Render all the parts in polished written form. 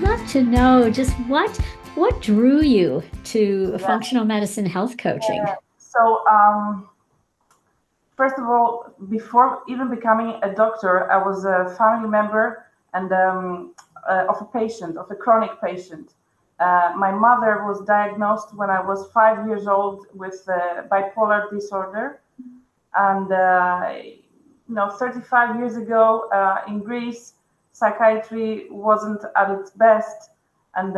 love to know just what drew you to Yeah. functional medicine health coaching? So, first of all, before even becoming a doctor, I was a family member and of a patient, of a chronic patient. My mother was diagnosed when I was 5 years old with bipolar disorder, and 35 years ago in Greece, psychiatry wasn't at its best, and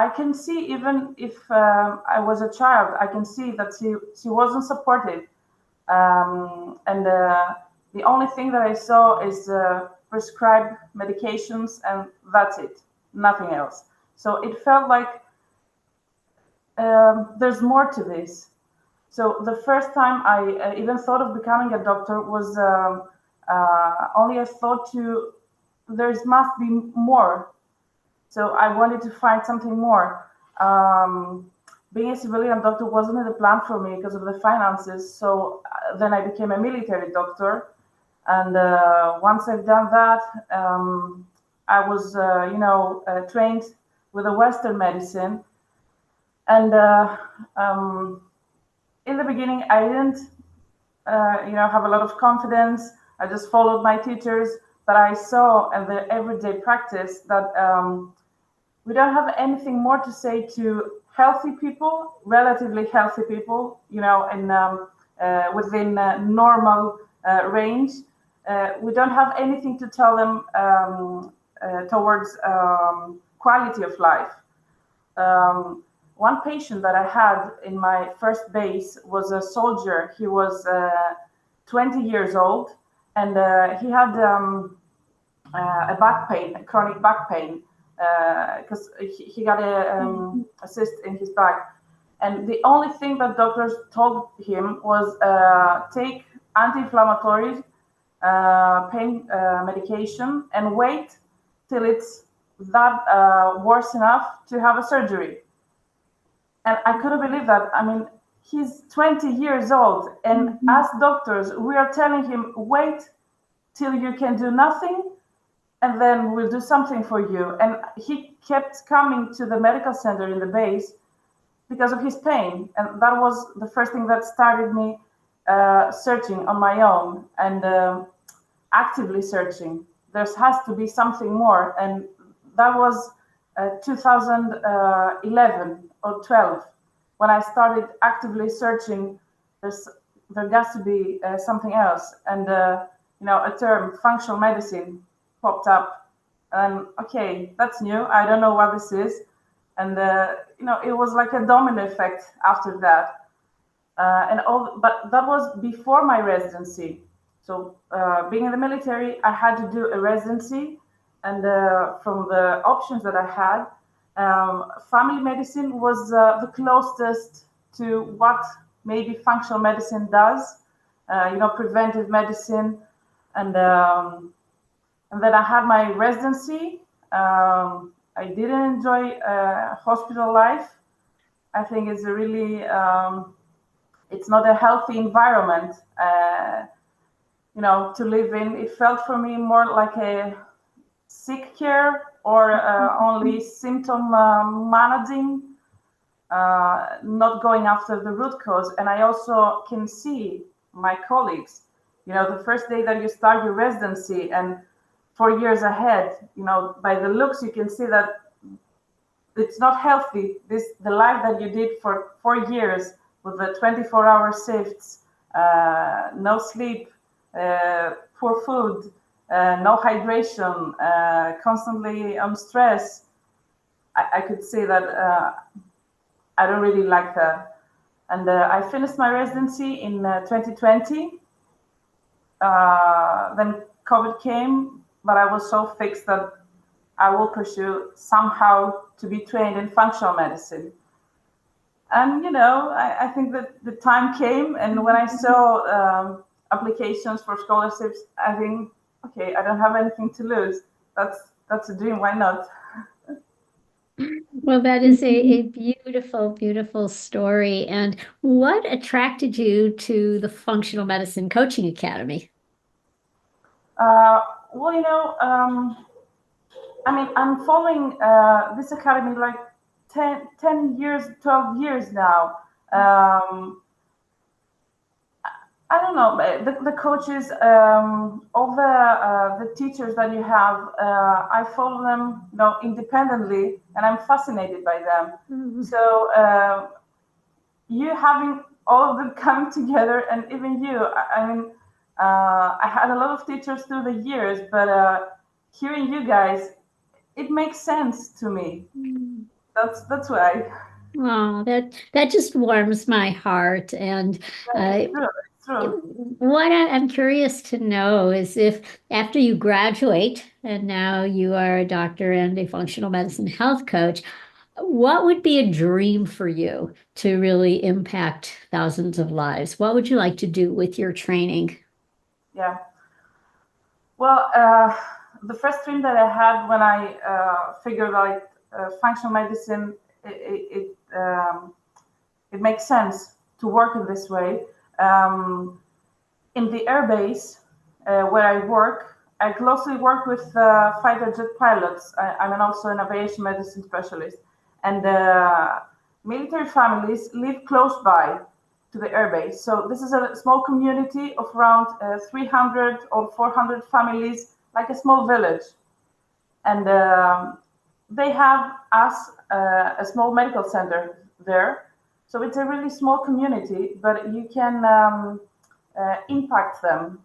I can see, even if I was a child, I can see that she wasn't supported, and the only thing that I saw is prescribed medications, and that's it, nothing else. So it felt like there's more to this. So the first time I even thought of becoming a doctor was only a thought to there must be more. So I wanted to find something more. Being a civilian doctor wasn't in the plan for me because of the finances. So then I became a military doctor, and once I've done that, I was, trained with a Western medicine, and in the beginning I didn't have a lot of confidence. I just followed my teachers, but I saw in the everyday practice that we don't have anything more to say to healthy people, relatively healthy people, and within normal range. We don't have anything to tell them towards quality of life. One patient that I had in my first base was a soldier. He was 20 years old, and he had a back pain, a chronic back pain, because he got a cyst in his back. And the only thing that doctors told him was take anti-inflammatory pain medication and wait till it's that worse enough to have a surgery. And I couldn't believe that. I mean, he's 20 years old, and as doctors, we are telling him, wait till you can do nothing, and then we'll do something for you. And he kept coming to the medical center in the base because of his pain. And that was the first thing that started me searching on my own, and actively searching. There has to be something more. And that was 2011 or 12 when I started actively searching. There has to be something else, and a term, functional medicine, popped up. And okay, that's new. I don't know what this is, and it was like a domino effect after that. But that was before my residency. So being in the military, I had to do a residency, and from the options that I had, family medicine was the closest to what maybe functional medicine does. Preventive medicine, and then I had my residency. I didn't enjoy hospital life. I think it's a really it's not a healthy environment, to live in. It felt for me more like a sick care, or only symptom managing, not going after the root cause. And I also can see my colleagues, the first day that you start your residency and 4 years ahead, by the looks, you can see that it's not healthy. The life that you did for 4 years with the 24-hour shifts, no sleep, poor food, no hydration, constantly stress. I could say that I don't really like that. And I finished my residency in 2020. Then COVID came, but I was so fixed that I will pursue somehow to be trained in functional medicine. And I think that the time came, and when I saw applications for scholarships, I think, okay, I don't have anything to lose. That's a dream. Why not? Well, that is a beautiful, beautiful story. And what attracted you to the Functional Medicine Coaching Academy? Uh, well, I mean, I'm following this academy like 10 years, 12 years now. I don't know, the coaches, all the teachers that you have, I follow them, independently, and I'm fascinated by them. So you having all of them coming together, and even you, I mean, I had a lot of teachers through the years, but hearing you guys, it makes sense to me. That's why. Oh, that just warms my heart. And uh, It's true. It's true. what I'm curious to know is if after you graduate and now you are a doctor and a functional medicine health coach, what would be a dream for you to really impact thousands of lives? What would you like to do with your training? Yeah. Well, the first dream that I had when I figured out functional medicine, it makes sense to work in this way. In the airbase where I work, I closely work with fighter jet pilots. I'm also an aviation medicine specialist, and military families live close by to the airbase. So this is a small community of around 300 or 400 families, like a small village, and they have us a small medical center there. So it's a really small community, but you can impact them.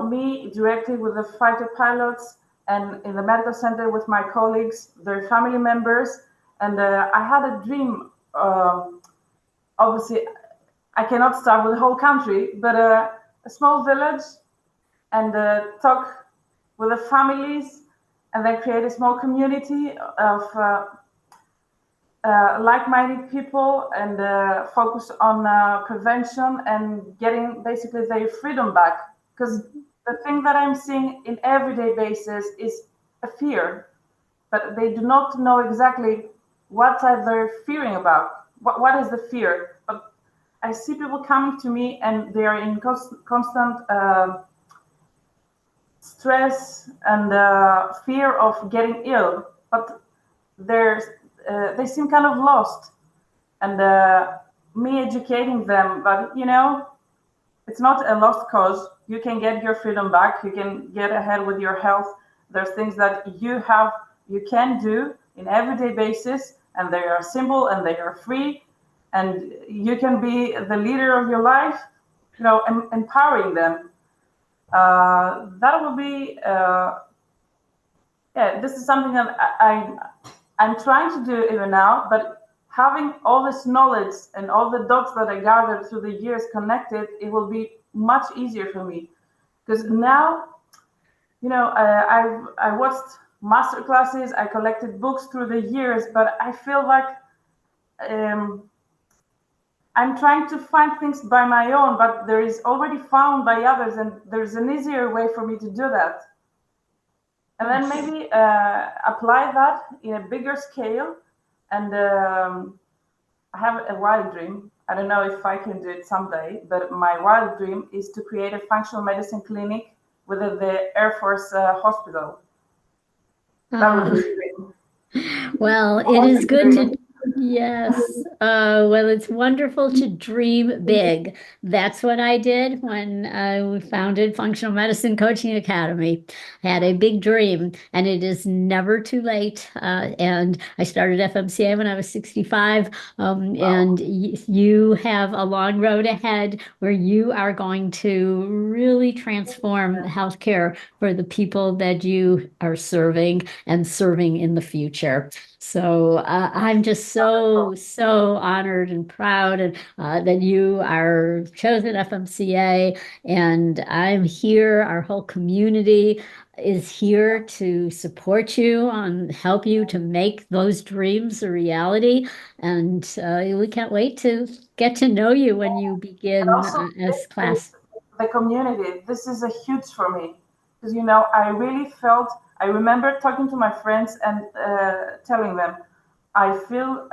Me directly with the fighter pilots, and in the medical center with my colleagues, their family members. And I had a dream. Obviously, I cannot start with the whole country, but a small village, and talk with the families, and then create a small community of like-minded people, and focus on prevention and getting basically their freedom back. Because the thing that I'm seeing in everyday basis is a fear, but they do not know exactly what are they fearing about. What is the fear? But I see people coming to me, and they are in constant stress and fear of getting ill, but there's they seem kind of lost, and me educating them, but it's not a lost cause. You can get your freedom back, you can get ahead with your health. There's things that you can do in everyday basis, and they are simple and they are free, and you can be the leader of your life, empowering them. That will be yeah, this is something that I'm trying to do even now, but having all this knowledge and all the dots that I gathered through the years connected, it will be much easier for me. Because now, I watched master classes, I collected books through the years, but I feel like um, I'm trying to find things by my own, but there is already found by others, and there's an easier way for me to do that. And then maybe apply that in a bigger scale. And I have a wild dream. I don't know if I can do it someday, but my wild dream is to create a functional medicine clinic within the Air Force hospital. That would be a dream. Well, it is good to, yes. Well, it's wonderful to dream big. That's what I did when I founded Functional Medicine Coaching Academy. I had a big dream, and it is never too late. And I started FMCA when I was 65. And you have a long road ahead where you are going to really transform healthcare for the people that you are serving and serving in the future. So I'm just so honored and proud and, that you are chosen FMCA, and I'm here. Our whole community is here to support you and help you to make those dreams a reality. And we can't wait to get to know you when you And begin also as class. the community. This is a huge for me, because I really felt. I remember talking to my friends and telling them, I feel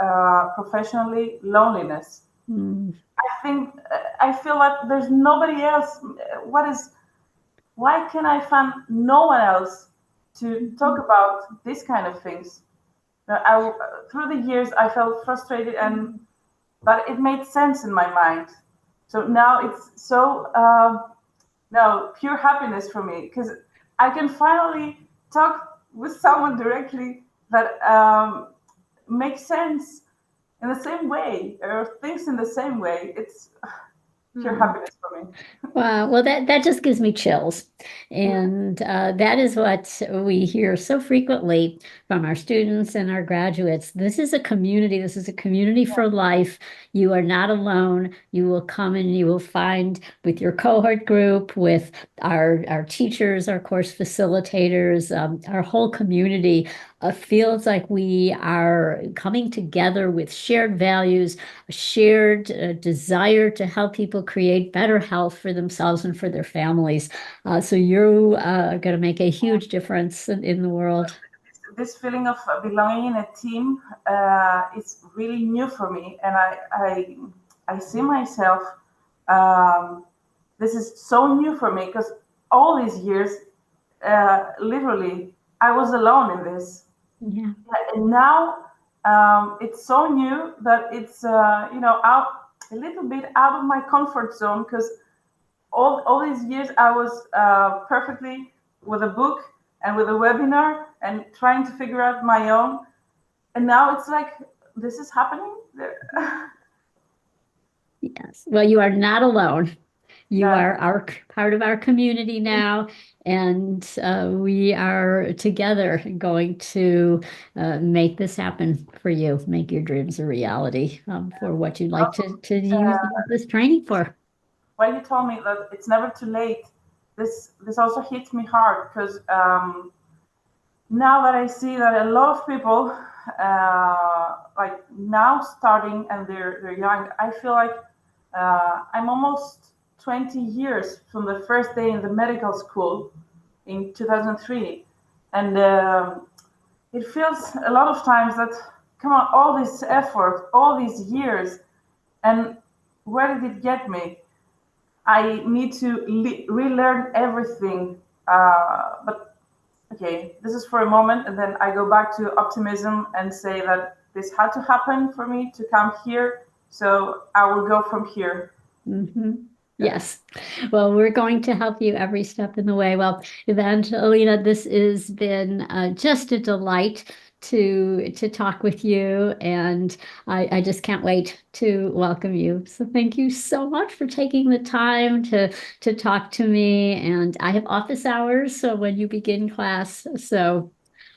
professionally loneliness. Mm. I think I feel like there's nobody else. What is why can I find no one else to talk about this kind of things? Through the years, I felt frustrated, but it made sense in my mind. So now it's so no pure happiness for me because I can finally talk with someone directly that makes sense in the same way or thinks in the same way. It's pure happiness for me. Wow. Well, that just gives me chills. And that is what we hear so frequently from our students and our graduates. This is a community. This is a community for life. You are not alone. You will come and you will find with your cohort group, with our teachers, our course facilitators, our whole community feels like we are coming together with shared values, a shared desire to help people create better health for themselves and for their families. So you are going to make a huge difference in the world. This feeling of belonging in a team is really new for me, and I see myself. This is so new for me because all these years, literally, I was alone in this. Yeah. And now it's so new that it's out a little bit out of my comfort zone because all these years I was perfectly with a book and with a webinar and trying to figure out my own, and now it's like this is happening. Yes. Well, you are not alone. You Yeah. are our part of our community now, and we are together going to make this happen for you, make your dreams a reality for what you'd like to use this training for. When you told me that it's never too late, this also hits me hard because now that I see that a lot of people like now starting and they're young, I feel like I'm almost 20 years from the first day in the medical school in 2003, and it feels a lot of times that come on, all this effort, all these years, and where did it get me? I need to relearn everything. But okay, this is for a moment, and then I go back to optimism and say that this had to happen for me to come here. So I will go from here. Yes. Well, we're going to help you every step in the way. Well, Evangelina, this has been just a delight to talk with you, and I just can't wait to welcome you. So thank you so much for taking the time to talk to me. And I have office hours, so when you begin class, so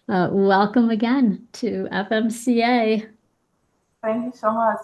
welcome again to FMCA. Thank you so much.